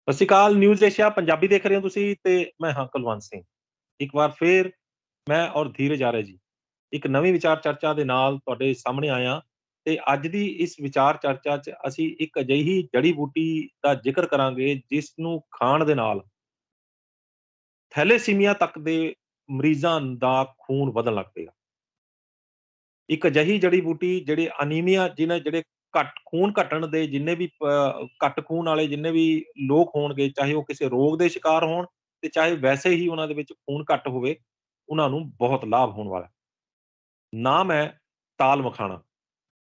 ਸਤਿ ਸ਼੍ਰੀ ਅਕਾਲ news Asia Punjabi ਦੇਖ ਰਹੇ ਹੋ ਤੁਸੀਂ ਤੇ ਮੈਂ ਹਾਂ ਕੁਲਵੰਤ ਸਿੰਘ। ਇੱਕ ਵਾਰ ਫੇਰ ਮੈਂ ਔਰ ਧੀਰਜ ਆਰਿਆ ਜੀ ਇੱਕ ਨਵੀਂ ਵਿਚਾਰ ਚਰਚਾ ਦੇ ਨਾਲ ਤੁਹਾਡੇ ਸਾਹਮਣੇ ਆਇਆ ਤੇ ਅੱਜ ਦੀ ਇਸ ਵਿਚਾਰ ਚਰਚਾ 'ਚ ਅਸੀਂ ਇੱਕ ਅਜਿਹੀ ਜੜੀ-ਬੂਟੀ ਦਾ ਜ਼ਿਕਰ ਕਰਾਂਗੇ ਜਿਸ ਨੂੰ ਖਾਣ ਦੇ ਨਾਲ ਥੈਲੇਸੀਮੀਆ ਤੱਕ ਦੇ ਮਰੀਜ਼ਾਂ ਦਾ ਖੂਨ ਵਧਣ ਲੱਗ ਪਏਗਾ। ਇੱਕ ਅਜਿਹੀ ਜੜੀ-ਬੂਟੀ ਜਿਹੜੇ ਅਨੀਮੀਆ ਜਿਹਨੇ ਜਿਹੜੇ ਖੂਨ ਘੱਟਣ ਦੇ ਜਿੰਨੇ ਵੀ ਘੱਟ ਖੂਨ ਵਾਲੇ ਜਿੰਨੇ ਵੀ ਲੋਕ ਹੋਣਗੇ, ਚਾਹੇ ਉਹ ਕਿਸੇ ਰੋਗ ਦੇ ਸ਼ਿਕਾਰ ਹੋਣ ਤੇ ਚਾਹੇ ਵੈਸੇ ਹੀ ਉਹਨਾਂ ਦੇ ਵਿੱਚ ਖੂਨ ਘੱਟ ਹੋਵੇ, ਉਹਨਾਂ ਨੂੰ ਬਹੁਤ ਲਾਭ ਹੋਣ ਵਾਲਾ ਹੈ। ਨਾਮ ਹੈ ਤਾਲ ਮਖਾਣਾ।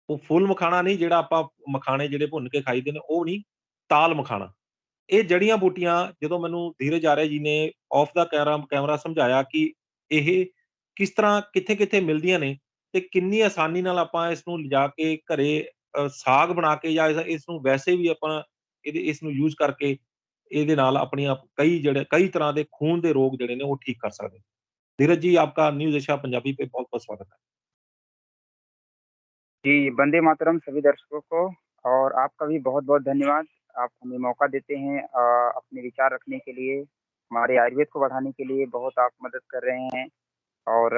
ਉਹ ਫੁੱਲ ਮਖਾਣਾ ਨਹੀਂ ਜਿਹੜਾ ਆਪਾਂ ਮਖਾਣੇ ਜਿਹੜੇ ਭੁੰਨ ਕੇ ਖਾਈਦੇ ਨੇ ਉਹ ਨਹੀਂ, ਤਾਲ ਮਖਾਣਾ। ਇਹ ਜੜੀਆਂ ਬੂਟੀਆਂ ਜਦੋਂ ਮੈਨੂੰ ਧੀਰਜ ਆਰਿਆ ਜੀ ਨੇ ਆਫ ਦਾ ਕੈਮਰਾ ਸਮਝਾਇਆ ਕਿ ਇਹ ਕਿਸ ਤਰ੍ਹਾਂ ਕਿੱਥੇ-ਕਿੱਥੇ ਮਿਲਦੀਆਂ ਨੇ ਤੇ ਕਿੰਨੀ ਆਸਾਨੀ ਨਾਲ ਆਪਾਂ ਇਸ ਨੂੰ ਲਿਜਾ ਕੇ ਘਰੇ ਸਾਗ ਬਣਾ ਕੇ ਜਾਂ ਇਸ ਨੂੰ ਵੈਸੇ ਵੀ ਆਪਾਂ ਇਸ ਨੂੰ ਯੂਜ਼ ਕਰਕੇ ਇਹਦੇ ਨਾਲ ਆਪਣੀਆਂ ਕਈ ਤਰ੍ਹਾਂ ਦੇ ਖੂਨ ਦੇ ਰੋਗ ਜਿਹੜੇ ਨੇ ਉਹ ठीक कर सकते हैं। धीरज जी आपका न्यूज़ एशिया पंजाबी पे बहुत-बहुत स्वागत है। जी, वंदे मातरम सभी दर्शकों को और आपका भी बहुत-बहुत धन्यवाद। आप हमें मौका देते हैं अपने विचार रखने के लिए, हमारे आयुर्वेद को बढ़ाने के लिए बहुत आप मदद कर रहे हैं और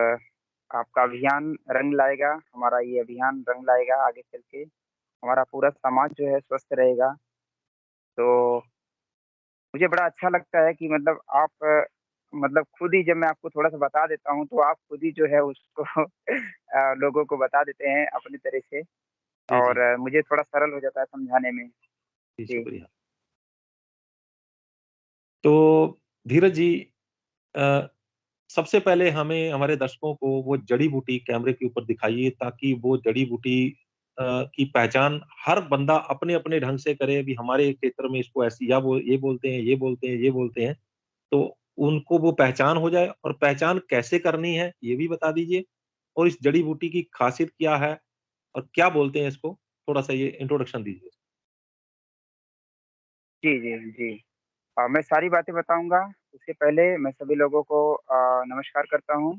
आपका अभियान रंग लाएगा, हमारा ये अभियान रंग लाएगा आगे चल के, हमारा पूरा समाज जो है स्वस्थ रहेगा। तो मुझे बड़ा अच्छा लगता है कि मतलब आप मतलब खुद ही जब मैं आपको थोड़ा-सा बता देता हूँ, तो आप खुद ही जो है उसको लोगों को बता देते हैं अपनी तरह से। जी, और जी। मुझे थोड़ा सरल हो जाता है समझाने में। जी, जी। शुक्रिया। तो धीरज जी अ, सबसे पहले हमें हमारे दर्शकों को वो जड़ी-बूटी कैमरे के ऊपर दिखाइए ताकि वो जड़ी-बूटी की पहचान हर बंदा अपने-अपने ढंग से करे। अभी हमारे क्षेत्र में इसको ऐसी या वो ये बोलते हैं, ये बोलते हैं, ये बोलते हैं। तो उनको वो पहचान हो जाए और पहचान कैसे करनी है, ये भी बता दीजिए। और इस जड़ी-बूटी की खासियत क्या है और क्या बोलते हैं इसको? थोड़ा-सा ये इंट्रोडक्शन दीजिए। जी, जी, जी। मैं सारी बातें बताऊँगा, उससे पहले मैं सभी लोगों को नमस्कार करता हूँ।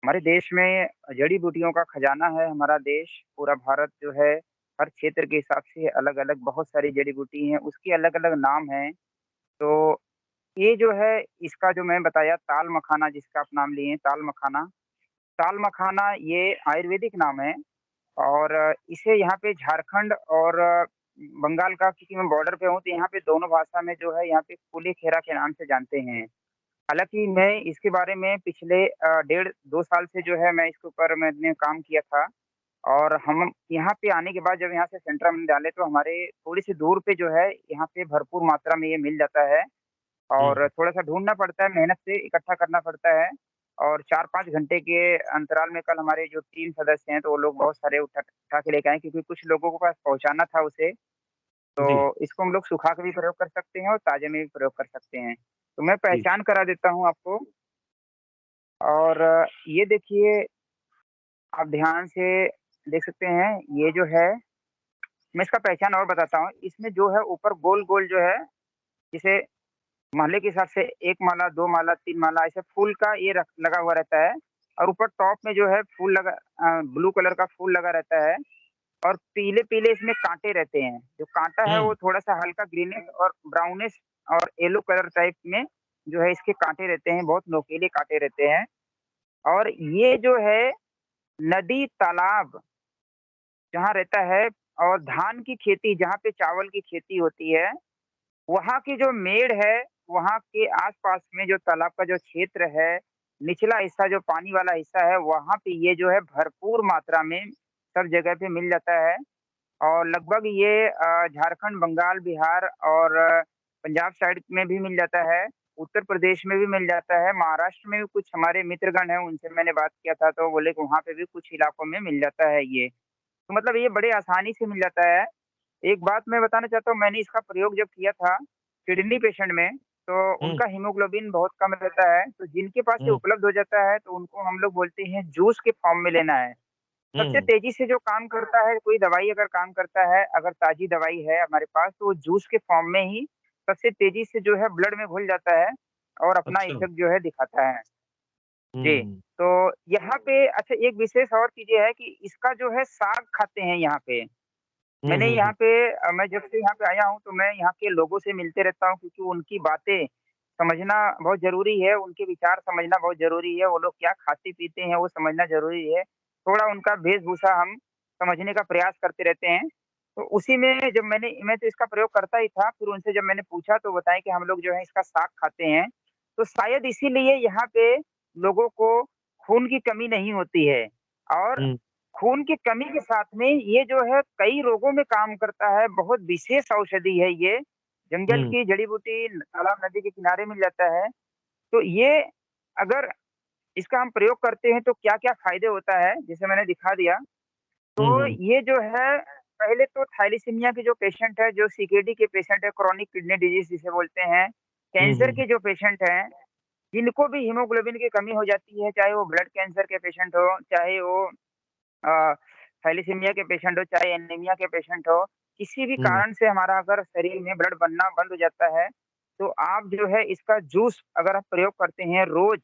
हमारे देश में जड़ी-बूटियों का खजाना है हमारा देश, पूरा भारत जो है, हर क्षेत्र के हिसाब से अलग-अलग बहुत सारी जड़ी-बूटी हैं, उसके अलग-अलग नाम हैं। तो ये जो है, इसका जो मैं बताया ताल मखाना जिसका आप नाम लिए हैं, ताल मखाना ये आयुर्वेदिक नाम है और इसे यहाँ पे झारखंड और बंगाल का क्योंकि मैं बॉर्डर पे हूँ, तो यहाँ पे दोनों भाषा में जो है यहाँ पे कुली खेरा के नाम से जानते हैं। हालाँकि मैं इसके बारे में पिछले डेढ़ 2 साल से जो है मैं इसके ऊपर मैंने काम किया था और हम यहाँ पे आने के बाद जब यहाँ से सेंटर हमने डाले तो हमारे थोड़ी-सी दूर पे जो है, यहाँ पे भरपूर मात्रा में ये मिल जाता है हुँ, और थोड़ा-सा ढूँढना पड़ता है, मेहनत से इकट्ठा करना पड़ता है और 4-5 घंटे के अंतराल में कल हमारे जो टीम सदस्य हैं, तो वो लोग बहुत सारे उठा उठा के लेके आए क्योंकि कुछ लोगों के पास पहुँचाना था उसे, जी, तो इसको हम लोग सुखा के भी प्रयोग कर सकते हैं और ताज़े में भी प्रयोग कर सकते हैं। तो मैं जी। पहचान करा देता हूँ आपको और ये देखिए, आप ध्यान से देख सकते हैं, ये जो है मैं इसका पहचान और बताता हूँ, इसमें जो है ऊपर गोल-गोल जो है, जिसे माले के हिसाब से 1 माला, 2 माला, 3 माला ऐसे फूल का ये रख लगा हुआ रहता है और ऊपर टॉप में जो है फूल लगा ब्लू कलर का फूल लगा रहता है और पीले-पीले इसमें काँटे रहते हैं। जो काँटा है हुँ, वो थोड़ा-सा हल्का ग्रीनिश और ब्राउनिश और येलो कलर टाइप में जो है इसके काँटे रहते हैं, बहुत नोकीले काँटे रहते हैं और ये जो है नदी, तालाब जहाँ रहता है और धान की खेती जहाँ पे चावल की खेती होती है, वहाँ की जो मेड़ है, वहाँ के आस-पास में जो तालाब का जो क्षेत्र है, निचला हिस्सा जो पानी वाला हिस्सा है, वहाँ पे ये जो है भरपूर मात्रा में सब जगह पे मिल जाता है और लगभग ये झारखंड, बंगाल, बिहार और पंजाब साइड में भी मिल जाता है, उत्तर प्रदेश में भी मिल जाता है, महाराष्ट्र में भी कुछ हमारे मित्रगण हैं, उनसे मैंने बात किया था, तो बोले कि वहाँ पे भी कुछ इलाकों में मिल जाता है ये। तो मतलब ये बड़े आसानी से मिल जाता है। एक बात मैं बताना चाहता हूँ, मैंने इसका प्रयोग जब किया था किडनी पेशेंट में, तो हुँ, उनका हीमोग्लोबिन बहुत कम रहता है, तो जिनके पास ये हुँ, उपलब्ध हो जाता है, तो उनको हम लोग बोलते हैं जूस के फॉर्म में लेना है। सबसे हुँ। तेज़ी से जो काम करता है, कोई दवाई अगर काम करता है, अगर ताज़ी दवाई है हमारे पास, तो वो जूस के फॉर्म में ही सबसे तेज़ी से जो है ब्लड में घुल जाता है और अपना अच्छा। इफ़ेक्ट जो है दिखाता है। जी, हुँ, तो यहाँ पे अच्छा एक विशेष और चीज़ ये है कि इसका जो है साग खाते हैं यहाँ पे। हुँ, मैंने हुँ, यहाँ हुँ। पे मैं जब से यहाँ पे आया हूँ तो मैं यहाँ के लोगों से मिलते रहता हूँ क्योंकि उनकी बातें समझना बहुत ज़रूरी है, उनके विचार समझना बहुत ज़रूरी है, वो लोग क्या खाते-पीते हैं वो समझना ज़रूरी है। थोड़ा उनका वेशभूषा हम समझने का प्रयास करते रहते हैं। तो उसी में जब मैं तो इसका प्रयोग करता ही था, फिर उनसे जब मैंने पूछा तो बताएँ कि हम लोग जो है इसका साग खाते हैं। तो शायद इसीलिए यहाँ पे लोगों को खून की कमी नहीं होती है और हुँ, खून की कमी के साथ में ये जो है कई रोगों में काम करता है, बहुत विशेष औषधि है ये। जंगल हुँ, की जड़ी-बूटी तालाब, नदी के किनारे मिल जाता है। तो ये अगर इसका हम प्रयोग करते हैं तो क्या-क्या फ़ायदे होता है, जैसे मैंने दिखा दिया। हुँ, तो हुँ, ये जो है पहले तो थैलेसीमिया के जो पेशेंट है, जो सीकेडी के पेशेंट है, क्रोनिक किडनी डिजीज़ जिसे बोलते हैं, हुँ, कैंसर हुँ, के जो पेशेंट हैं, जिनको भी हीमोग्लोबिन की कमी हो जाती है, चाहे वो ब्लड कैंसर के पेशेंट हो, चाहे वो थैलेसीमिया के पेशेंट हो, चाहे एनीमिया के पेशेंट हो, किसी भी हुँ, कारण से हमारा अगर शरीर में ब्लड बनना बंद हो जाता है, तो आप जो है इसका जूस अगर आप प्रयोग करते हैं रोज़,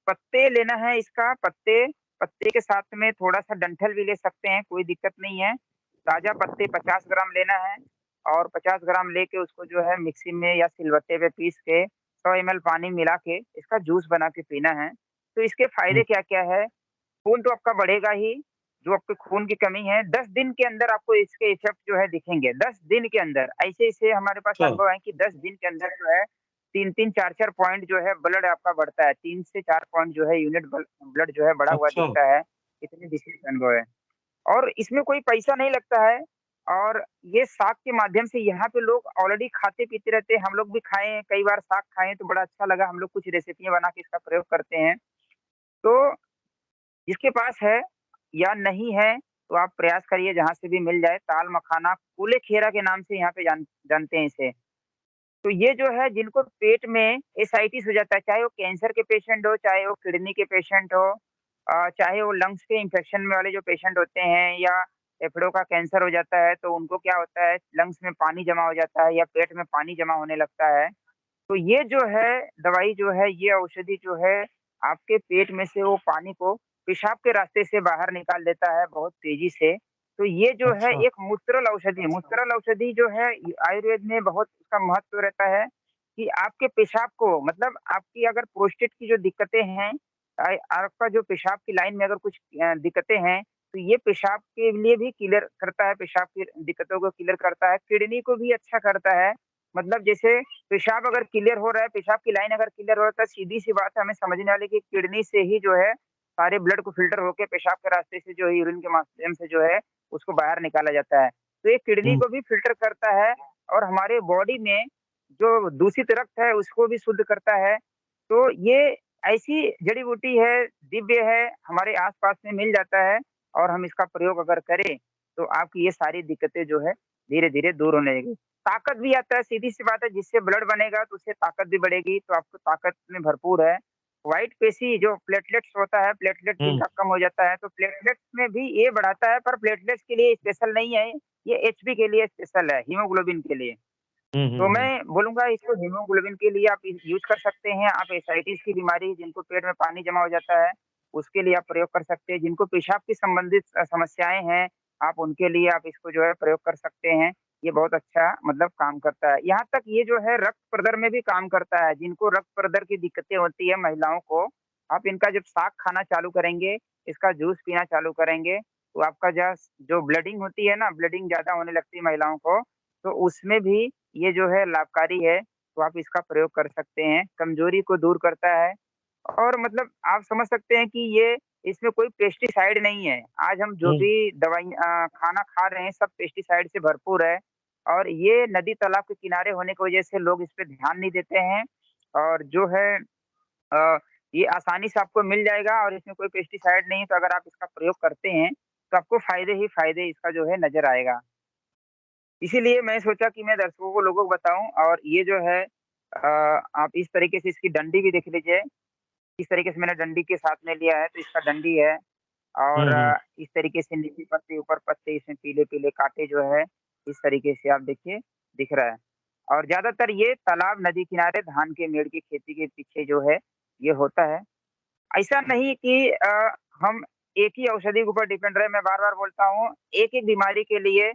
पत्ते लेना है इसका पत्ते, पत्ते के साथ में थोड़ा-सा डंठल भी ले सकते हैं, कोई दिक्कत नहीं है। ताज़ा पत्ते 50 ग्राम लेना है और 50 ग्राम लेके उसको जो है मिक्सी में या सिलबट्टे पे पीस के 100 एमएल पानी मिला के इसका जूस बना के पीना है। तो इसके हुँ। फ़ायदे क्या-क्या है? खून तो आपका बढ़ेगा ही, जो आपके खून की कमी है, 10 दिन के अंदर आपको इसके इफ़ेक्ट जो है दिखेंगे, 10 दिन के अंदर। ऐसे-ऐसे हमारे पास अच्छा, अनुभव है कि 10 दिन के अंदर जो है 3-3, 4-4 पॉइंट जो है ब्लड आपका बढ़ता है, 3 से 4 पॉइंट जो है यूनिट ब्लड जो है बढ़ा हुआ अच्छा। दिखता है। इतनी विशेष अनुभव है और इसमें कोई पैसा नहीं लगता है और ये साग के माध्यम से यहाँ पे लोग ऑलरेडी खाते-पीते रहते हैं, हम लोग भी खाए हैं, कई बार साग खाए हैं तो बड़ा अच्छा लगा, हम लोग कुछ रेसिपियाँ बना के इसका प्रयोग करते हैं। तो जिसके पास है या नहीं है, तो आप प्रयास करिए जहाँ से भी मिल जाए, ताल मखाना, कूले खेरा के नाम से यहाँ पे जानते हैं इसे। तो ये जो है जिनको पेट में एसाइटिस हो जाता है, चाहे वो कैंसर के पेशेंट हो, चाहे वो किडनी के पेशेंट हो चाहे वो लंग्स के इन्फेक्शन में वाले जो पेशेंट होते हैं या फेफड़ों का कैंसर हो जाता है, तो उनको क्या होता है, लंग्स में पानी जमा हो जाता है या पेट में पानी जमा होने लगता है। तो ये जो है दवाई जो है, ये औषधि जो है, आपके पेट में से वो पानी को पेशाब के रास्ते से बाहर निकाल देता है बहुत तेज़ी से। तो ये जो है अच्छा, एक मूत्रल औषधि जो है आयुर्वेद में बहुत उसका महत्व रहता है कि आपके पेशाब को मतलब आपकी अगर प्रोस्टेट की जो दिक्कतें हैं आपका जो पेशाब की लाइन में अगर कुछ दिक्कतें हैं, तो ये पेशाब के लिए भी क्लियर करता है, पेशाब की दिक्कतों को क्लियर करता है, किडनी को भी अच्छा करता है। मतलब जैसे पेशाब अगर क्लियर हो रहा है, पेशाब की लाइन अगर क्लियर हो रहा है, तो सीधी-सी बात है हमें समझने वाली कि किडनी से ही जो है, सारे ब्लड को फ़िल्टर होके पेशाब के रास्ते से जो है यूरिन के माध्यम से जो है, उसको बाहर निकाला जाता है। तो ये किडनी हुँ, को भी फ़िल्टर करता है और हमारे बॉडी में जो दूषित रक्त है, उसको भी शुद्ध करता है। तो ये ऐसी जड़ी-बूटी है, दिव्य है, हमारे आस-पास में मिल जाता है और हम इसका प्रयोग अगर करें, तो आपकी ये सारी दिक्कतें जो है, धीरे-धीरे दूर होने लगेगी। ताकत भी आता है, सीधी-सी बात है जिससे ब्लड बनेगा तो उससे ताकत भी बढ़ेगी, तो आपको ताकत में भरपूर है। व्हाइट पेशी जो प्लेटलेट्स होता है, प्लेटलेट हुँ, जिनका कम हो जाता है, तो प्लेटलेट्स में भी ये बढ़ाता है पर प्लेटलेट्स के लिए स्पेशल नहीं है, ये एचबी के लिए स्पेशल है, हीमोग्लोबिन के लिए। हुँ, हुँ, तो हुँ, मैं बोलूँगा इसको हीमोग्लोबिन के लिए आप यूज़ कर सकते हैं, आप एसाइटिस की बीमारी जिनको पेट में पानी जमा हो जाता है, उसके लिए आप प्रयोग कर सकते हैं, जिनको पेशाब की संबंधित समस्याएँ हैं, आप उनके लिए आप इसको जो है प्रयोग कर सकते हैं। ये बहुत अच्छा मतलब काम करता है। यहाँ तक ये जो है रक्त प्रदर में भी काम करता है, जिनको रक्त प्रदर की दिक्कतें होती है महिलाओं को, आप इनका जब साग खाना चालू करेंगे, इसका जूस पीना चालू करेंगे, तो आपका जो ब्लीडिंग होती है ना, ब्लीडिंग ज़्यादा होने लगती है महिलाओं को, तो उसमें भी ये जो है लाभकारी है, तो आप इसका प्रयोग कर सकते हैं, कमज़ोरी को दूर करता है और मतलब आप समझ सकते हैं कि ये इसमें कोई पेस्टिसाइड नहीं है। आज हम जो हुँ, भी खाना खा रहे हैं सब पेस्टिसाइड से भरपूर है और ये नदी तालाब के किनारे होने की वज़ह से लोग इस पे ध्यान नहीं देते हैं और जो है अ, ये आसानी से आपको मिल जाएगा और इसमें कोई पेस्टिसाइड नहीं है, तो अगर आप इसका प्रयोग करते हैं, तो आपको फ़ायदे ही फ़ायदे इसका जो है नज़र आएगा। इसीलिए मैं सोचा कि मैं दर्शकों को लोगों को बताऊँ और ये जो है आप इस तरीके से इसकी डंडी भी देख लीजिए, इस तरीके से मैंने डंडी के साथ में लिया है, तो इसका डंडी है और हुँ, हुँ, इस तरीके से नीचे पत्ते, ऊपर पत्ते, इसमें पीले-पीले काँटे जो है, इस तरीके से आप देखिए दिख रहा है। और ज़्यादातर ये तालाब, नदी किनारे धान के मेढ़ की खेती के पीछे जो है, ये होता है। ऐसा नहीं कि हम एक ही औषधि के ऊपर डिपेंड रहे, मैं बार-बार बोलता हूँ, एक-एक बीमारी के लिए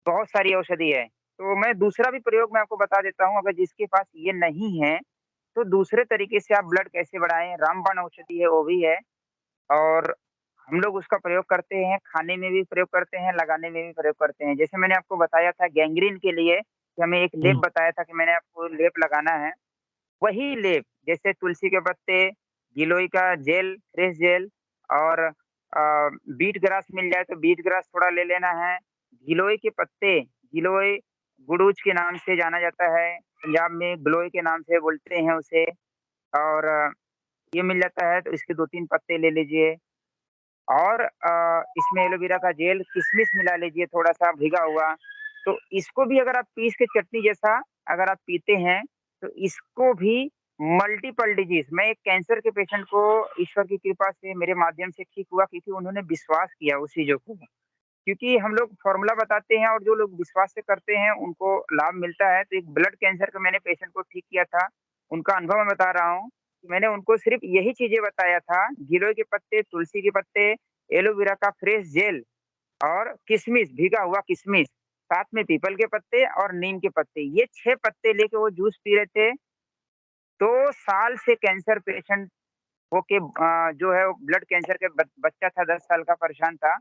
बहुत सारी औषधि है। तो मैं दूसरा भी प्रयोग मैं आपको बता देता हूँ, अगर जिसके पास ये नहीं है, तो दूसरे तरीके से आप ब्लड कैसे बढ़ाएँ, रामबाण औषधि है, वो भी है। और हम लोग उसका प्रयोग करते हैं, खाने में भी प्रयोग करते हैं, लगाने में भी प्रयोग करते हैं। जैसे मैंने आपको बताया था गैंग्रीन के लिए कि हमें एक लेप हुँ, बताया था कि मैंने आपको लेप लगाना है, वही लेप जैसे तुलसी के पत्ते, गिलोय का जेल, फ्रेश जेल और बीट ग्रास मिल जाए तो बीट ग्रास थोड़ा ले लेना है। गिलोय के पत्ते, गिलोय गुडूच के नाम से जाना जाता है, पंजाब में गिलोय के नाम से बोलते हैं उसे और ये मिल जाता है तो इसके 2-3 पत्ते ले लीजिए। और इसमें एलोवेरा का जेल, किशमिश मिला लीजिए थोड़ा-सा भीगा हुआ। तो इसको भी अगर आप पीस के चटनी जैसा अगर आप पीते हैं, तो इसको भी मल्टीपल डिजीज़ मैं एक कैंसर के पेशेंट को ईश्वर की कृपा से मेरे माध्यम से ठीक हुआ क्योंकि उन्होंने विश्वास किया उस चीज़ों को। क्योंकि हम लोग फ़ॉर्मूला बताते हैं और जो लोग विश्वास से करते हैं, उनको लाभ मिलता है। तो एक ब्लड कैंसर का मैंने पेशेंट को ठीक किया था। उनका अनुभव मैं बता रहा हूँ। मैंने उनको सिर्फ़ यही चीज़ें बताया था, गिलोय के पत्ते, तुलसी के पत्ते, एलोवेरा का फ्रेश जेल और किशमिश, भीगा हुआ किशमिश, साथ में पीपल के पत्ते और नीम के पत्ते। ये 6 पत्ते लेके वो जूस पी रहे थे। 2 साल से कैंसर पेशेंट होके जो है वो ब्लड कैंसर के बच्चा था 10 साल का परेशान था।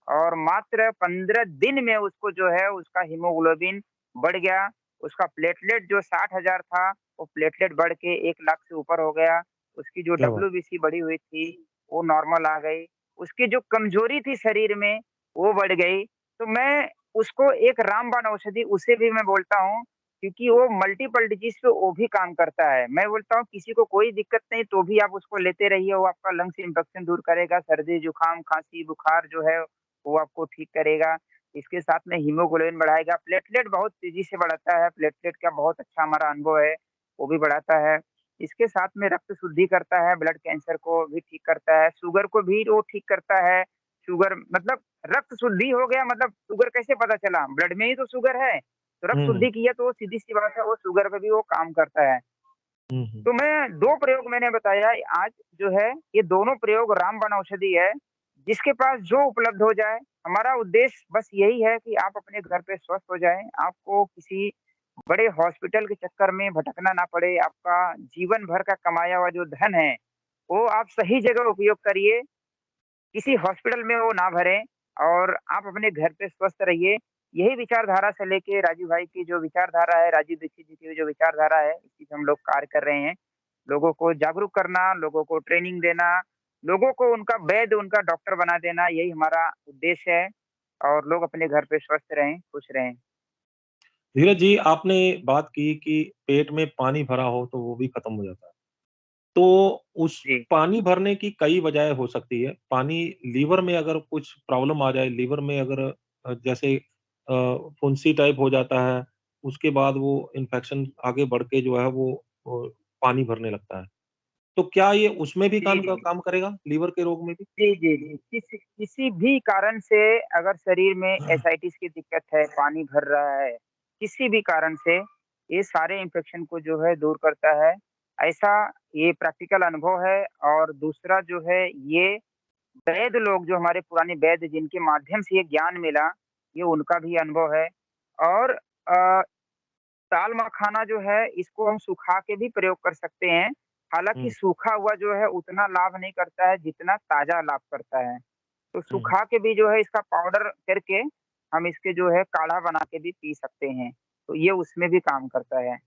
और मात्र 15 दिन में उसको जो है उसका हीमोग्लोबिन बढ़ गया। उसका प्लेटलेट जो 60,000 था, वो प्लेटलेट बढ़ के 1 लाख से ऊपर हो गया। उसकी जो क्या बात! डब्ल्यूबीसी बढ़ी हुई थी, वो नॉर्मल आ गई। उसकी जो कमज़ोरी थी शरीर में, वो बढ़ गई। तो मैं उसको एक रामबाण औषधि उसे भी मैं बोलता हूँ, क्योंकि वो मल्टीपल डिजीज़ पे वो भी काम करता है। मैं बोलता हूँ किसी को कोई दिक्कत नहीं तो भी आप उसको लेते रहिए, वो आपका लंग्स इन्फेक्शन दूर करेगा, सर्दी, जुकाम, खाँसी, बुखार जो है वो आपको ठीक करेगा। इसके साथ में हीमोग्लोबिन बढ़ाएगा, प्लेटलेट बहुत तेज़ी से बढ़ाता है, प्लेटलेट का बहुत अच्छा हमारा अनुभव है, वो भी बढ़ाता है। इसके साथ में रक्त शुद्धि करता है, ब्लड कैंसर को भी ठीक करता है, शुगर को भी वो ठीक करता है। शुगर मतलब रक्त शुद्धि हो गया मतलब शुगर कैसे पता चला? ब्लड में ही तो शुगर है, तो रक्त हुँ, शुद्धि किया तो वो सीधी-सी बात है वो शुगर पे भी वो काम करता है। हुँ, हुँ। तो मैं 2 प्रयोग मैंने बताया आज जो है, ये दोनों प्रयोग रामबाण औषधि है, जिसके पास जो उपलब्ध हो जाए। हमारा उद्देश्य बस यही है कि आप अपने घर पे स्वस्थ हो जाएँ, आपको किसी बड़े हॉस्पिटल के चक्कर में भटकना ना पड़े, आपका जीवन भर का कमाया हुआ जो धन है, वो आप सही जगह उपयोग करिए, किसी हॉस्पिटल में वो ना भरें और आप अपने घर पे स्वस्थ रहिए। यही विचारधारा से लेके राजू भाई की जो विचारधारा है, राजीव दीक्षित जी की जो विचारधारा है, इसी पे हम लोग कार्य कर रहे हैं। लोगों को जागरूक करना, लोगों को ट्रेनिंग देना, लोगों को उनका वैद्य, उनका डॉक्टर बना देना, यही हमारा उद्देश्य है और लोग अपने घर पे स्वस्थ रहें, खुश रहें। धीरज जी, आपने बात की कि पेट में पानी भरा हो तो वो भी खत्म हो जाता है। तो उस जी। पानी भरने की कई वजहें हो सकती है। पानी लीवर में अगर कुछ प्रॉब्लम आ जाए, लीवर में अगर जैसे फुंसी टाइप हो जाता है, उसके बाद वो इन्फेक्शन आगे बढ़ के जो है वो पानी भरने लगता है। तो क्या ये उसमें भी जी, जी। काम करेगा, लीवर के रोग में भी? जी, जी, जी। किसी किसी भी कारण से अगर शरीर में एसाइटिस की दिक्कत है, पानी भर रहा है, किसी भी कारण से ये सारे इन्फेक्शन को जो है दूर करता है। ऐसा ये प्रैक्टिकल अनुभव है और दूसरा जो है ये वैद्य लोग जो हमारे पुराने वैद्य जिनके माध्यम से ये ज्ञान मिला, ये उनका भी अनुभव है। और अ, दाल मखाना जो है इसको हम सुखा के भी प्रयोग कर सकते हैं। हालाँकि हुँ, सूखा हुआ जो है उतना लाभ नहीं करता है जितना ताज़ा लाभ करता है। तो हुँ। सुखा के भी जो है इसका पाउडर करके हम इसके जो है काढ़ा बना के भी पी सकते हैं। तो ये उसमें भी काम करता है।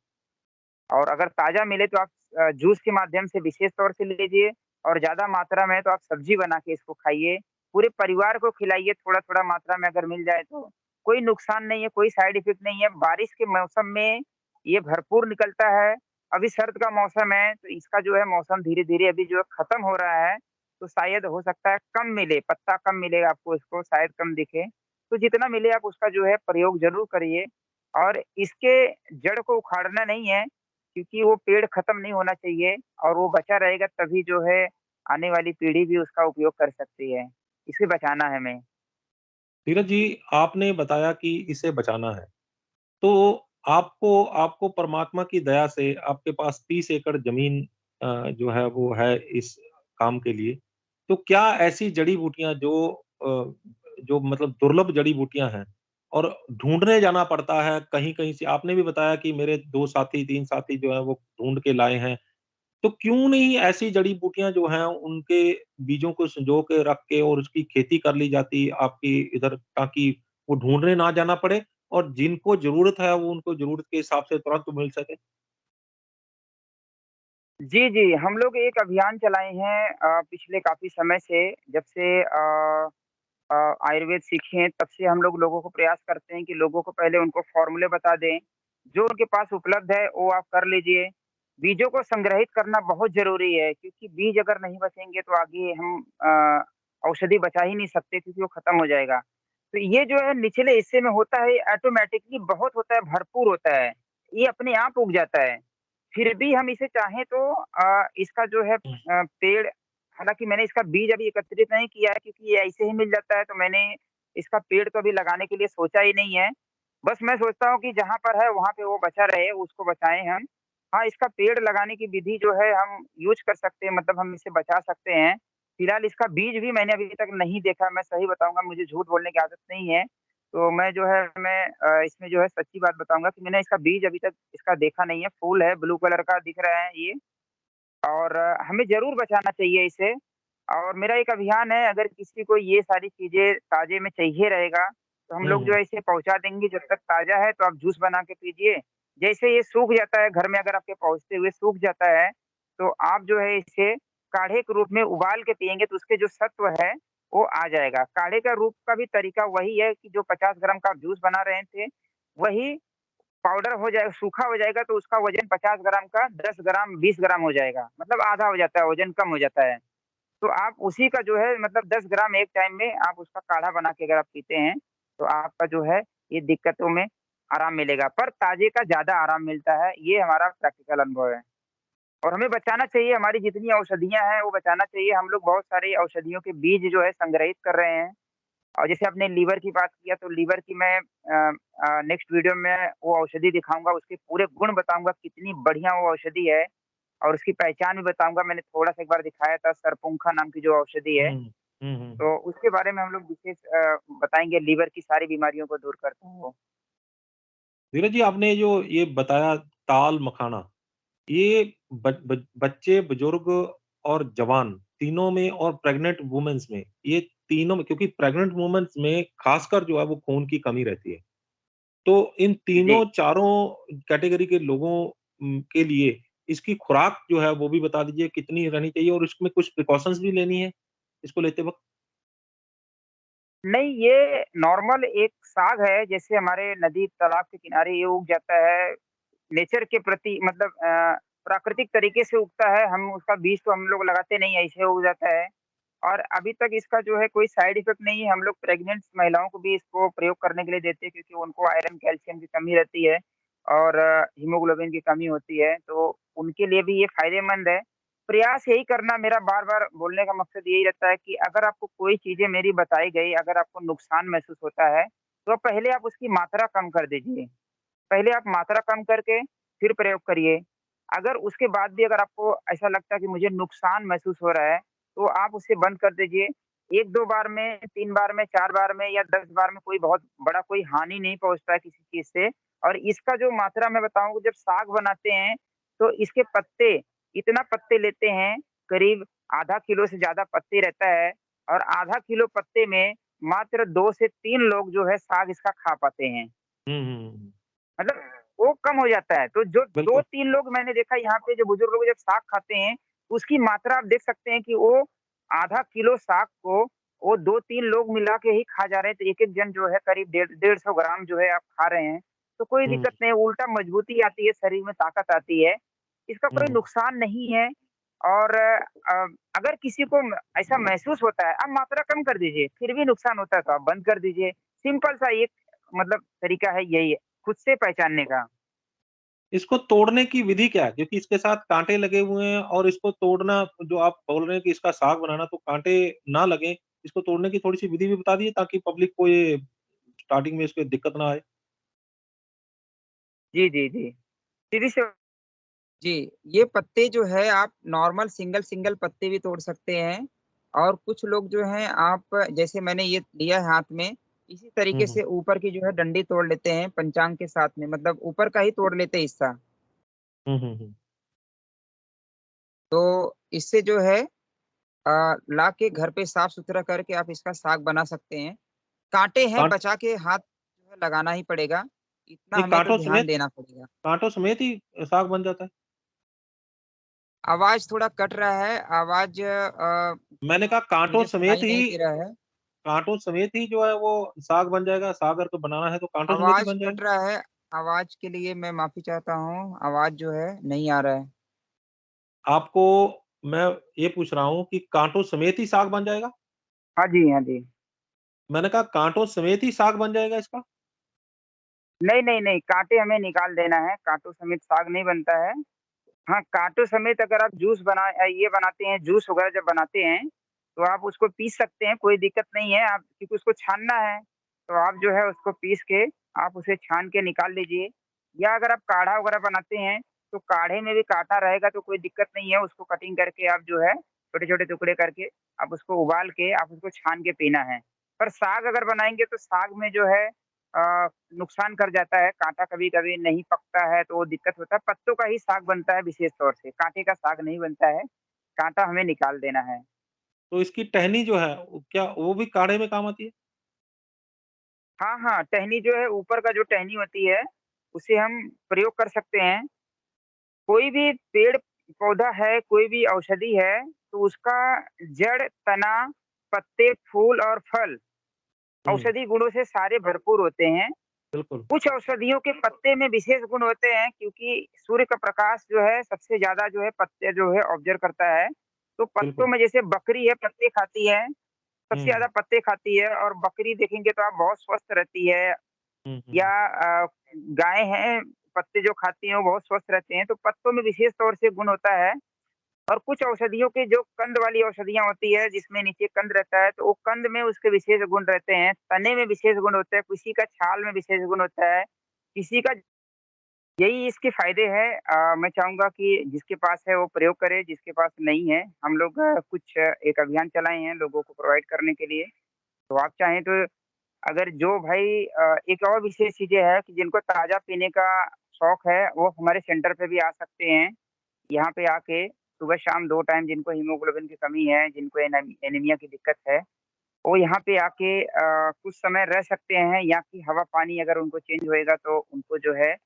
और अगर ताज़ा मिले तो आप जूस के माध्यम से विशेष तौर से लीजिए और ज़्यादा मात्रा में है तो आप सब्ज़ी बना के इसको खाइए। पूरे परिवार को खिलाइए थोड़ा-थोड़ा मात्रा में अगर मिल जाए तो। कोई नुकसान नहीं है, कोई साइड इफ़ेक्ट नहीं है। बारिश के मौसम में ये भरपूर निकलता है। अभी सर्द का मौसम है तो इसका जो है मौसम धीरे-धीरे अभी जो है खत्म हो रहा है। तो शायद हो सकता है कम मिले, पत्ता कम मिले आपको इसको शायद कम दिखे। तो जितना मिले आप उसका जो है प्रयोग ज़रूर करिए और इसके जड़ को उखाड़ना नहीं है क्योंकि वो पेड़ खत्म नहीं होना चाहिए और वो बचा रहेगा तभी जो है आने वाली पीढ़ी भी उसका उपयोग कर सकती है। इसे बचाना है हमें। धीरज जी, आपने बताया कि इसे बचाना है। तो आपको परमात्मा की दया से आपके पास 30 एकड़ ज़मीन जो है वो है इस काम के लिए। तो क्या ऐसी जड़ी-बूटियाँ जो मतलब दुर्लभ जड़ी-बूटियाँ हैं और ढूँढने जाना पड़ता है कहीं-कहीं से। आपने भी बताया कि मेरे 2 साथी, 3 साथी जो हैं वो ढूँढ के लाए हैं। तो क्यों नहीं ऐसी जड़ी-बूटियाँ जो हैं उनके बीजों को संजो के रख के और उसकी खेती कर ली जाती आपकी इधर, ताकि वो ढूँढने ना जाना पड़े और जिनको ज़रूरत है वो उनको ज़रूरत के हिसाब से तुरंत मिल सके? जी, जी, हम लोग एक अभियान चलाए हैं पिछले काफ़ी समय से, जब से अ, आयुर्वेद सीखे हैं, तब से हम लोग लोगों को प्रयास करते हैं कि लोगों को पहले उनको फ़ॉर्मूले बता दें। जो उनके पास उपलब्ध है, वो आप कर लीजिए। बीजों को संग्रहित करना बहुत ज़रूरी है, क्योंकि बीज अगर नहीं बचेंगे तो आगे हम औषधि बचा ही नहीं सकते, क्योंकि वो खत्म हो जाएगा। तो ये जो है निचले हिस्से में होता है, ऑटोमैटिकली बहुत होता है, भरपूर होता है। ये अपने आप उग जाता है। फिर भी हम इसे चाहें तो इसका जो है पेड़, हालाँकि मैंने इसका बीज अभी एकत्रित नहीं किया है, क्योंकि ये ऐसे ही मिल जाता है, तो मैंने इसका पेड़ तो अभी लगाने के लिए सोचा ही नहीं है। बस मैं सोचता हूँ कि जहाँ पर है वहाँ पे वो बचा रहे, उसको बचाएँ हम। हाँ, इसका पेड़ लगाने की विधि जो है हम यूज़ कर सकते हैं, मतलब हम इसे बचा सकते हैं। फिलहाल इसका बीज भी मैंने अभी तक नहीं देखा, मैं सही बताऊँगा, मुझे झूठ बोलने की आदत नहीं है। तो मैं जो है इसमें जो है सच्ची बात बताऊँगा कि मैंने इसका बीज अभी तक इसका देखा नहीं है। फूल है, ब्लू कलर का दिख रहा है ये। और हमें ज़रूर बचाना चाहिए इसे। और मेरा एक अभियान है, अगर किसी को ये सारी चीज़ें ताज़े में चाहिए रहेगा, तो हम हुँ, लोग जो हुँ। है इसे पहुँचा देंगे, जब तक ताज़ा है तो आप जूस बना के पीजिए। जैसे ये सूख जाता है, घर में अगर आपके पहुँचते हुए सूख जाता है, तो आप जो है इसे काढ़े के रूप में उबाल के पिएँगे, तो उसके जो सत्व है, वो आ जाएगा। काढ़े का रूप का भी तरीका वही है कि जो 50 ग्राम का आप जूस बना रहे थे, वही पाउडर हो जाएगा, सूखा हो जाएगा, तो उसका वज़न 50 ग्राम का 10 ग्राम, 20 ग्राम हो जाएगा। मतलब आधा हो जाता है, वज़न कम हो जाता है। तो आप उसी का जो है मतलब 10 ग्राम एक टाइम में आप उसका काढ़ा बना के अगर आप पीते हैं, तो आपका जो है ये दिक्कतों में आराम मिलेगा। पर ताज़े का ज़्यादा आराम मिलता है, ये हमारा प्रैक्टिकल अनुभव है। और हमें बचाना चाहिए, हमारी जितनी औषधियाँ हैं, वो बचाना चाहिए। हम लोग बहुत सारी औषधियों के बीज जो है संग्रहित कर रहे हैं। और जैसे आपने लीवर की बात किया, तो लीवर की मैं नेक्स्ट वीडियो में वो औषधि दिखाऊँगा, उसके पूरे गुण बताऊँगा, कितनी बढ़िया वो औषधि है और उसकी पहचान भी बताऊँगा। मैंने थोड़ा-सा एक बार दिखाया था, सरपुंखा नाम की जो औषधि है, हुँ, हुँ, हुँ, हुँ। तो उसके बारे में हम लोग विशेष बताएँगे, लीवर की सारी बीमारियों को दूर करता है वो। धीरज जी, आपने जो ये बताया ताल मखाना, ये बच्चे, बुजुर्ग और जवान तीनों में और प्रेग्नेंट वुमेन्स में, ये तीनों में, क्योंकि प्रेग्नेंट वुमेन्स में खासकर जो है वो खून की कमी रहती है। तो इन जी। तीनों चारों कैटेगरी के लोगों के लिए इसकी खुराक जो है वो भी बता दीजिए कितनी रहनी चाहिए और इसमें कुछ प्रिकॉशंस भी लेनी है, इसको लेते वक़्त? नहीं, ये नॉर्मल एक साग है, जैसे हमारे नदी, तालाब के किनारे ये उग जाता है। नेचर के प्रति मतलब प्राकृतिक तरीके से उगता है, हम उसका बीज तो हम लोग लगाते नहीं है, ऐसे उग जाता है। और अभी तक इसका जो है कोई साइड इफ़ेक्ट नहीं है, हम लोग प्रेग्नेंट महिलाओं को भी इसको प्रयोग करने के लिए देते हैं, क्योंकि उनको आयरन, कैल्शियम की कमी रहती है और हीमोग्लोबिन की कमी होती है, तो उनके लिए भी ये फ़ायदेमंद है। प्रयास यही करना, मेरा बार-बार बोलने का मकसद यही रहता है कि अगर आपको कोई चीज़ें मेरी बताई गई, अगर आपको नुकसान महसूस होता है, तो पहले आप उसकी मात्रा कम कर दीजिए। पहले आप मात्रा कम करके फिर प्रयोग करिए। अगर उसके बाद भी अगर आपको ऐसा लगता है कि मुझे नुकसान महसूस हो रहा है, तो आप उसे बंद कर दीजिए। 1-2 बार में, 3 बार में, 4 बार में या 10 बार में कोई बहुत बड़ा कोई हानि नहीं पहुँचता है किसी चीज़ से। और इसका जो मात्रा मैं बताऊँ, जब साग बनाते हैं, तो इसके पत्ते, इतना पत्ते लेते हैं, करीब आधा किलो से ज़्यादा पत्ते रहता है और आधा किलो पत्ते में मात्र 2 से 3 लोग जो है साग इसका खा पाते हैं। हुँ, हुँ, हुँ। मतलब वो कम हो जाता है। तो जो बिल्कुल। 2-3 लोग मैंने देखा यहाँ पे, जो बुजुर्ग लोग जब साग खाते हैं, उसकी मात्रा आप देख सकते हैं कि वो आधा किलो साग को वो 2-3 लोग मिला के ही खा जा रहे हैं। तो एक-एक जन जो है करीब 150 ग्राम जो है आप खा रहे हैं। तो कोई हुँ, दिक्कत नहीं है, उल्टा मजबूती आती है, शरीर में ताकत आती है। इसका हुँ, कोई हुँ। नुकसान नहीं है। और अगर किसी को ऐसा महसूस होता है, आप मात्रा कम कर दीजिए, फिर भी नुकसान होता है तो आप बंद कर दीजिए। सिंपल सा एक मतलब तरीका है, यही है। खुद से पहचानने का। इसको तोड़ने की विधि क्या है? क्योंकि इसके साथ काँटे लगे हुए हैं और इसको तोड़ना, जो आप बोल रहे हैं कि इसका साग बनाना तो काँटे ना लगें, इसको तोड़ने की थोड़ी-सी विधि भी बता दीजिए ताकि पब्लिक को ये स्टार्टिंग में इसको दिक्कत ना आए। जी, जी, जी। सीधी सी जी, ये पत्ते जो है आप नॉर्मल सिंगल-सिंगल पत्ते भी तोड़ सकते हैं और कुछ लोग जो हैं आप जैसे मैंने ये लिया है हाथ में, इसी हुँ, तरीके हुँ। से ऊपर की जो है डंडी तोड़ लेते हैं पंचांग के साथ में, मतलब ऊपर का ही तोड़ लेते हैं हिस्सा। हुँ, हुँ, हुँ। तो इससे जो है ला के घर पे साफ-सुथरा करके आप इसका साग बना सकते हैं। काँटे हैं, काँट बचा के हाथ जो है लगाना ही पड़ेगा, इतना नहीं हमें तो काँटों ध्यान समेत देना पड़ेगा। काँटों समेत ही साग बन जाता है? आवाज़ थोड़ा कट रहा है, आवाज़ मैंने उतना कहा काँटों मुझे समेत सुनाई नहीं ही दे रहा है। काँटों समेत ही जो है वो साग बन जाएगा? साग अगर को बनाना है तो काँटों समेत ही आवाज़ बन जाएगा? कट रहा है, आवाज़ के लिए मैं माफ़ी चाहता हूँ, आवाज़ जो है नहीं आ रहा है। आपको मैं ये पूछ रहा हूँ कि काँटों समेत ही साग बन जाएगा? हाँ जी, हाँ जी। मैंने कहा काँटों समेत ही साग बन जाएगा इसका? नहीं, नहीं, नहीं, काँटे हमें निकाल देना है, काँटों समेत साग नहीं बनता है। हाँ, काँटों समेत अगर आप ये बनाते हैं, जूस वगैरह जब बनाते हैं, तो आप उसको पीस सकते हैं, कोई दिक्कत नहीं है, आप क्योंकि उसको छानना है, तो आप जो है उसको पीस के आप उसे छान के निकाल लीजिए। या अगर आप काढ़ा वगैरह बनाते हैं, तो काढ़े में भी काँटा रहेगा तो कोई दिक्कत नहीं है, उसको कटिंग करके आप जो है छोटे-छोटे टुकड़े करके आप उसको उबाल के आप उसको छान के पीना है। पर साग अगर बनाएँगे तो साग में जो है नुकसान कर जाता है, काँटा कभी-कभी नहीं पकता है तो वो दिक्कत होता है, पत्तों का ही साग बनता है विशेष तौर से, काँटे का साग नहीं बनता है, काँटा हमें निकाल देना है। तो इसकी टहनी जो है वो क्या वो भी काढ़े में काम आती है? हाँ, हाँ, टहनी जो है ऊपर का जो टहनी होती है, उसे हम प्रयोग कर सकते हैं। कोई भी पेड़-पौधा है, कोई भी औषधि है, तो उसका जड़, तना, पत्ते, फूल और फल हुँ, औषधि गुणों से सारे भरपूर होते हैं। बिल्कुल, कुछ औषधियों के पत्ते में विशेष गुण होते हैं क्योंकि सूर्य का प्रकाश जो है सबसे ज़्यादा जो है पत्ते जो है ऑब्ज़र्व करता है। तो पत्तों बिल्कुल। में जैसे बकरी है पत्ते खाती है, सबसे हुँ, ज़्यादा पत्ते खाती है और बकरी देखेंगे तो आप बहुत स्वस्थ रहती है हुँ, या हुँ, गाय हैं पत्ते जो खाती हैं वो बहुत स्वस्थ रहते हैं। तो पत्तों में विशेष तौर से गुण होता है और कुछ औषधियों के जो कंद वाली औषधियाँ होती है जिसमें नीचे कंद रहता है, तो वो कंद में उसके विशेष गुण रहते हैं, तने में विशेष गुण होते हैं, किसी का छाल में विशेष गुण होता है, किसी का यही इसके फ़ायदे हैं। मैं चाहूँगा कि जिसके पास है वो प्रयोग करे, जिसके पास नहीं है हम लोग कुछ एक अभियान चलाए हैं लोगों को प्रोवाइड करने के लिए। तो आप चाहें तो अगर जो भाई एक और विशेष चीज़ें हैं कि जिनको ताज़ा पीने का शौक है, वो हमारे सेंटर पे भी आ सकते हैं। यहाँ पे आके सुबह-शाम 2 टाइम जिनको हीमोग्लोबिन की कमी है, जिनको एनीमिया की दिक्कत है, वो यहाँ पे आके कुछ समय रह सकते हैं। यहाँ की हवा-पानी अगर उनको चेंज होएगा तो उनको जो है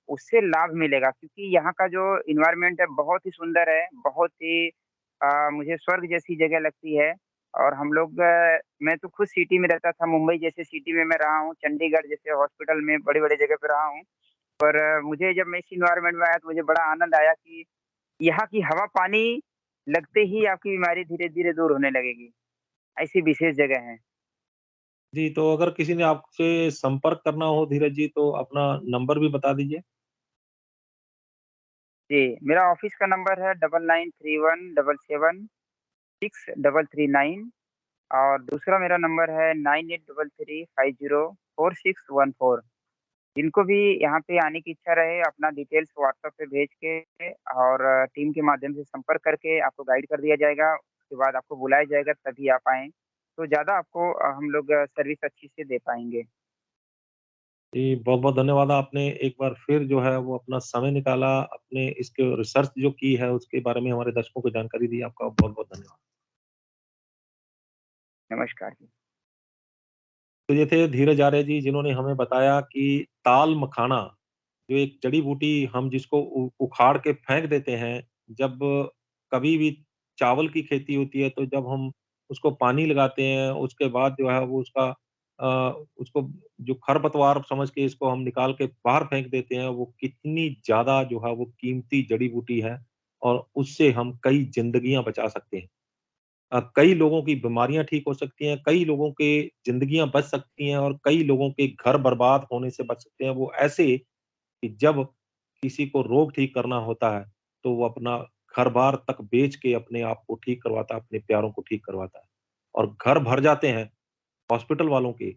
उससे लाभ मिलेगा क्योंकि यहाँ का जो एनवायरनमेंट है बहुत ही सुंदर है, बहुत ही मुझे स्वर्ग जैसी जगह लगती है और हम लोग मैं तो खुद सिटी में रहता था, मुंबई जैसे सिटी में मैं रहा हूँ, चंडीगढ़ जैसे हॉस्पिटल में बड़ी-बड़ी जगह पे रहा हूँ। पर मुझे जब मैं इस एनवायरनमेंट में आया तो मुझे बड़ा आनंद आया कि यहाँ की हवा-पानी लगते ही आपकी बीमारी धीरे-धीरे दूर होने लगेगी। ऐसी विशेष जगह है। जी, तो अगर किसी ने आपसे संपर्क करना हो धीरज जी तो अपना नंबर भी बता दीजिए? जी, मेरा ऑफ़िस का नंबर है 9931777639 और दूसरा मेरा नंबर है 9833504614 जिनको भी यहाँ पे आने की इच्छा रहे अपना डिटेल्स व्हाट्सएप पे भेज के और टीम के माध्यम से संपर्क करके आपको गाइड कर दिया जाएगा। उसके बाद आपको बुलाया जाएगा तभी आप आएँ। तो ज़्यादा आपको हम लोग सर्विस अच्छी से दे पाएँगे। जी, बहुत-बहुत धन्यवाद आपने एक बार फिर जो है वो अपना समय निकाला, अपने इसके रिसर्च जो की है उसके बारे में हमारे दर्शकों को जानकारी दी। आपका बहुत-बहुत धन्यवाद। नमस्कार जी। तो ये थे धीरज आर्य जी जिन्होंने हमें बताया कि ताल मखाना जो एक जड़ी-बूटी हम जिसको उखाड़ के फेंक देते हैं, जब कभी भी चावल की खेती होती है, तो जब हम उसको पानी लगाते हैं, उसके बाद जो है वो उसको जो खरपतवार समझ के इसको हम निकाल के बाहर फेंक देते हैं, वो कितनी ज़्यादा जो है वो कीमती जड़ी-बूटी है और उससे हम कई ज़िंदगियाँ बचा सकते हैं। कई लोगों की बीमारियाँ ठीक हो सकती हैं, कई लोगों के ज़िंदगियाँ बच सकती हैं और कई लोगों के घर बर्बाद होने से बच सकते हैं। वो ऐसे कि जब किसी को रोग ठीक करना होता है, तो वो अपना घर-बार तक बेच के अपने आप को ठीक करवाता है, अपने प्यारों को ठीक करवाता है। और घर भर जाते हैं हॉस्पिटल वालों के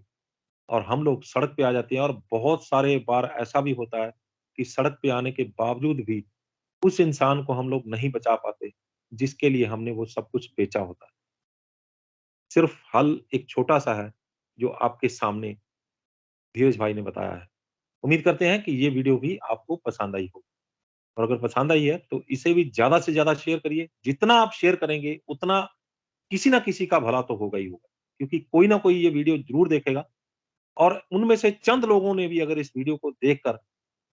और हम लोग सड़क पे आ जाते हैं और बहुत सारे बार ऐसा भी होता है कि सड़क पे आने के बावजूद भी उस इंसान को हम लोग नहीं बचा पाते, जिसके लिए हमने वो सब कुछ बेचा होता है। सिर्फ हल एक छोटा-सा है, जो आपके सामने धीरज भाई ने बताया है। उम्मीद करते हैं कि ये वीडियो भी आपको पसंद आई हो और अगर पसंद आई है तो इसे भी ज़्यादा से ज़्यादा शेयर करिए। जितना आप शेयर करेंगे उतना किसी न किसी का भला तो होगा ही होगा, क्योंकि कोई न कोई ये वीडियो ज़रूर देखेगा और उनमें से चंद लोगों ने भी अगर इस वीडियो को देखकर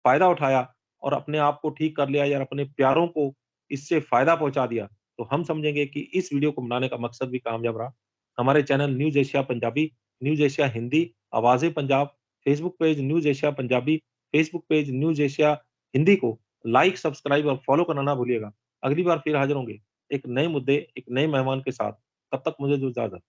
फ़ायदा उठाया और अपने आप को ठीक कर लिया या अपने प्यारों को इससे फ़ायदा पहुँचा दिया, तो हम समझेंगे कि इस वीडियो को बनाने का मकसद भी कामयाब रहा। हमारे channel news Asia Punjabi, news Asia Hindi, Awaaze Punjab, Facebook page news Asia Punjabi, Facebook page news Asia Hindi को लाइक, सब्सक्राइब और फ़ॉलो करना ना भूलिएगा। अगली बार फिर हाज़िर होंगे एक नए मुद्दे, एक नए मेहमान के साथ। तब तक मुझे दो इजाज़त।